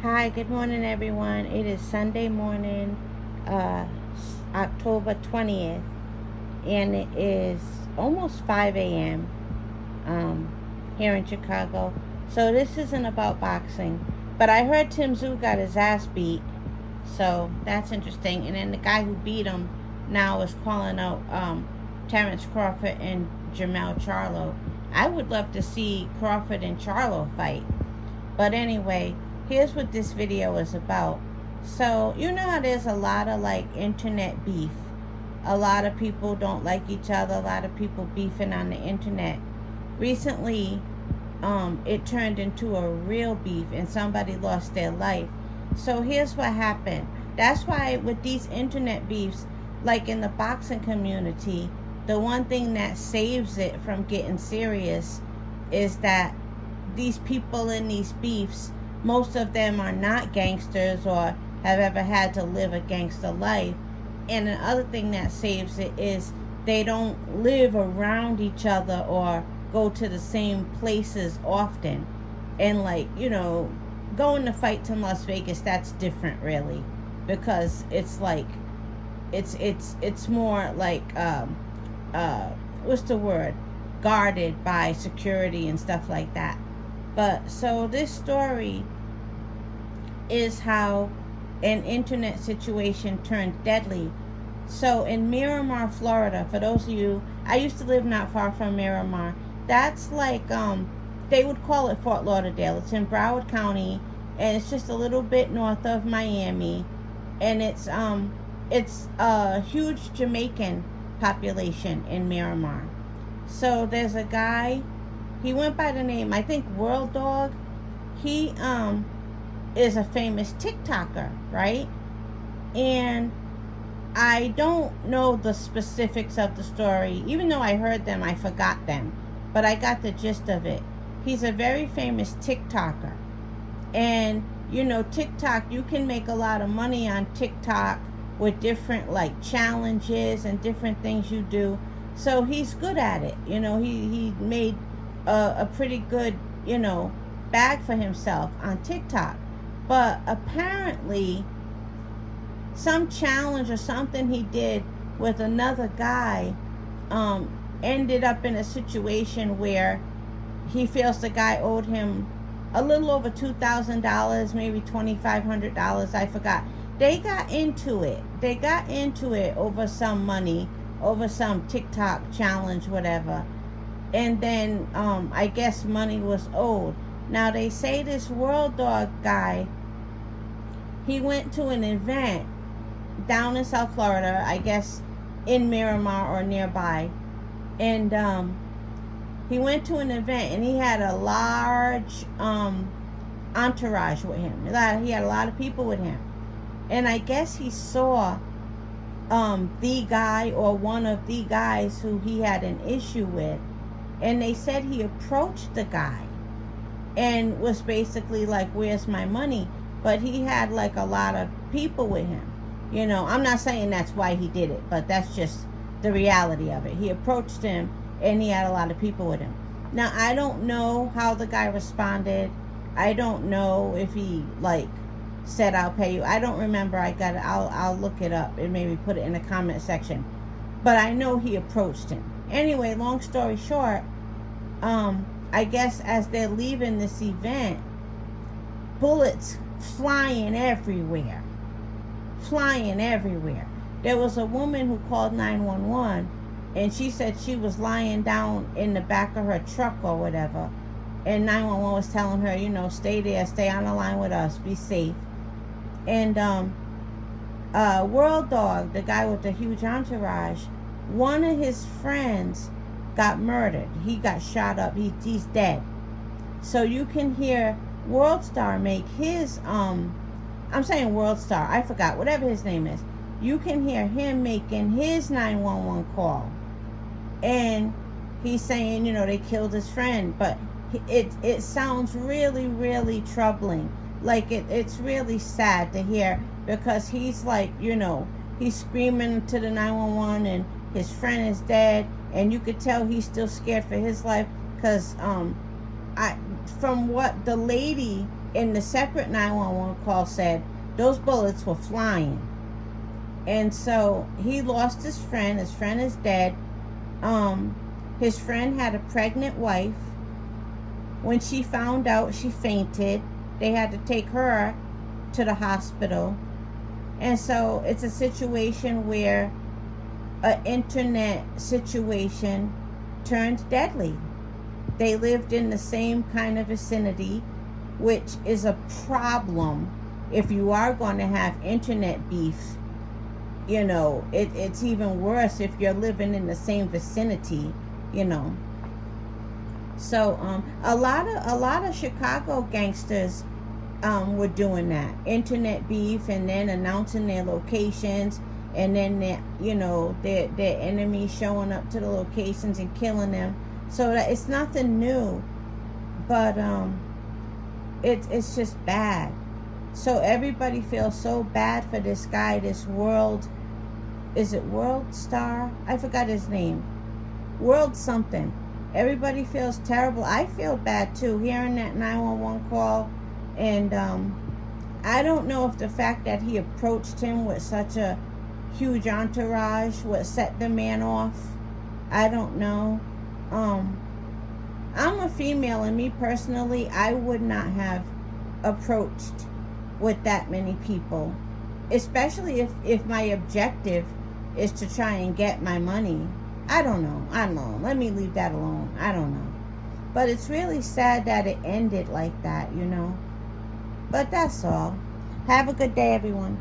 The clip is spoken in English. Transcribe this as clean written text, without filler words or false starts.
Hi, good morning, everyone. It is Sunday morning, uh, October 20th, and it is almost 5 a.m. Um, here in Chicago. So, this isn't about boxing, but I heard Tim Tszyu got his ass beat, so that's interesting. And then the guy who beat him now is calling out Terrence Crawford and Jermell Charlo. I would love to see Crawford and Charlo fight. But anyway, here's what this video is about. So, you know how there's a lot of like internet beef. A lot of people don't like each other. A lot of people beefing on the internet. Recently, it turned into a real beef and somebody lost their life. So here's what happened. That's why with these internet beefs, like in the boxing community, the one thing that saves it from getting serious is that these people in these beefs, most of them are not gangsters or have ever had to live a gangster life. And another thing that saves it is they don't live around each other or go to the same places often. And like, going to fights in Las Vegas, that's different really. Because it's like it's more like what's the word? Guarded by security and stuff like that. But so this story is how an internet situation turned deadly. So in Miramar, Florida, for those of you, I used to live not far from Miramar. That's like they would call it Fort Lauderdale. It's in Broward County, and it's just a little bit north of Miami, and it's a huge Jamaican population in Miramar. So there's a guy, he went by the name, I think, World Dog. He is a famous TikToker, right? And I don't know the specifics of the story. Even though I heard them, I forgot them. But I got the gist of it. He's a very famous TikToker. And, TikTok, you can make a lot of money on TikTok with different, like, challenges and different things you do. So he's good at it. He made a pretty good, bag for himself on TikTok. But apparently, some challenge or something he did with another guy ended up in a situation where he feels the guy owed him a little over $2,000, maybe $2,500, I forgot. They got into it. They got into it over some money, over some TikTok challenge, whatever. And then I guess money was owed. Now they say this World Dog guy, he went to an event down in South Florida, I guess in Miramar or nearby. And he went to an event and he had a large entourage with him. He had a lot of people with him. And I guess he saw the guy or one of the guys who he had an issue with. And they said he approached the guy and was basically like, where's my money? But he had like a lot of people with him. I'm not saying that's why he did it, but that's just the reality of it. He approached him and he had a lot of people with him. Now, I don't know how the guy responded. I don't know if he like said, I'll pay you. I don't remember. I'll look it up and maybe put it in the comment section. But I know he approached him. Anyway, long story short, I guess as they're leaving this event, bullets flying everywhere. There was a woman who called 911, and she said she was lying down in the back of her truck or whatever, and 911 was telling her, stay there, stay on the line with us, be safe. And World Dog, the guy with the huge entourage, one of his friends got murdered. He got shot up. He's dead. So you can hear World Star make his I'm saying World Star, I forgot, whatever his name is. You can hear him making his 911 call. And he's saying, they killed his friend. But it sounds really, really troubling. Like, it's really sad to hear, because he's like, he's screaming to the 911 and his friend is dead. And you could tell he's still scared for his life, because from what the lady in the separate 911 call said those bullets were flying. And so he lost his friend. His friend is dead. His friend had a pregnant wife. When she found out, she fainted. They had to take her to the hospital. And so it's a situation where an internet situation turned deadly. They lived in the same kind of vicinity, which is a problem if you are going to have internet beef. You know, it's even worse if you're living in the same vicinity, you know. So a lot of Chicago gangsters were doing that, internet beef, and then announcing their locations, and then their enemies showing up to the locations and killing them. So that it's nothing new, but it's just bad. So everybody feels so bad for this guy, this is it World Star? I forgot his name. World something. Everybody feels terrible. I feel bad too, hearing that 911 call. And I don't know if the fact that he approached him with such a huge entourage would set the man off. I don't know. I'm a female, and me personally, I would not have approached with that many people, especially if my objective is to try and get my money. I don't know. Let me leave that alone. I don't know. But it's really sad that it ended like that, you know. But that's all. Have a good day, everyone.